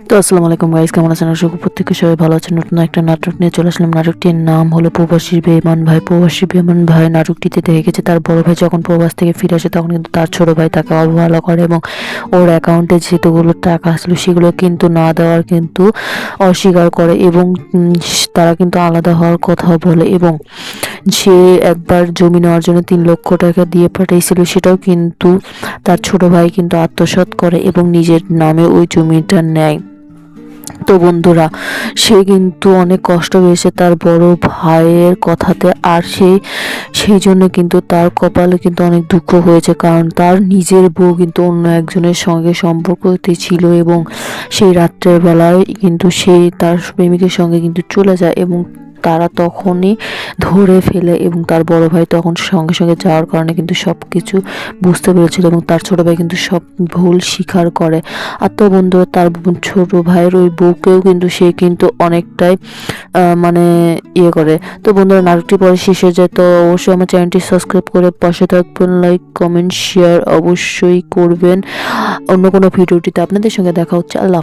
তো আসসালামু আলাইকুম গাইস, কেমন আছেন? আশা করি প্রত্যেকে সবাই ভালো আছেন। নতুন একটা নাটক নিয়ে চলে আসলাম। নাটকটির নাম হলো প্রবাসী বেঈমান ভাই। প্রবাসী বেঈমান ভাই নাটকটিতে দেখে গেছে তার বড় ভাই যখন প্রবাস থেকে ফিরে আসে তখন কিন্তু তার ছোট ভাই তাকে অবহেলা করে এবং ওর অ্যাকাউন্টে যেগুলো টাকা ছিল সেগুলো কিন্তু না দেওয়ার কিন্তু অস্বীকার করে এবং তারা কিন্তু আলাদা হওয়ার কথা বলে এবং সে একবার জমি নেওয়ার জন্য 3 লক্ষ টাকা দিয়ে পাঠিয়েছিল, সেটাও কিন্তু তার ছোট ভাই কিন্তু আত্মসাৎ করে এবং নিজের নামে ওই জমিটা নেয়। তো বন্ধুরা, সে কিন্তু অনেক কষ্ট পেয়েছে তার বড় ভাইয়ের কথাতে, আর সেই জন্য কিন্তু তার কপালে কিন্তু অনেক দুঃখ হয়েছে, কারণ তার নিজের বউ কিন্তু অন্য একজনের সঙ্গে সম্পর্কতে ছিল এবং সেই রাত্রের বেলায় কিন্তু সেই তার প্রেমিকের সঙ্গে কিন্তু চলে যায় এবং তারা তখনই ধরে ফেলে এবং তার বড় ভাই তখন সঙ্গে সঙ্গে যাওয়ার কারণে কিন্তু সব কিছু বুঝতে পেরেছিল এবং তার ছোট ভাই কিন্তু সব ভুল স্বীকার করে। আর তো বন্ধুরা, তার ছোট ভাইয়ের ওই বউকেও কিন্তু সে কিন্তু অনেকটাই মানে করে। তো বন্ধুরা, নাটকটি পরে শেষ হয়ে যায়। তো অবশ্যই আমার চ্যানেলটি সাবস্ক্রাইব করে পাশে থাকবেন, লাইক কমেন্ট শেয়ার অবশ্যই করবেন। অন্য কোনো ভিডিওটিতে আপনাদের সঙ্গে দেখা হচ্ছে। আল্লাহ।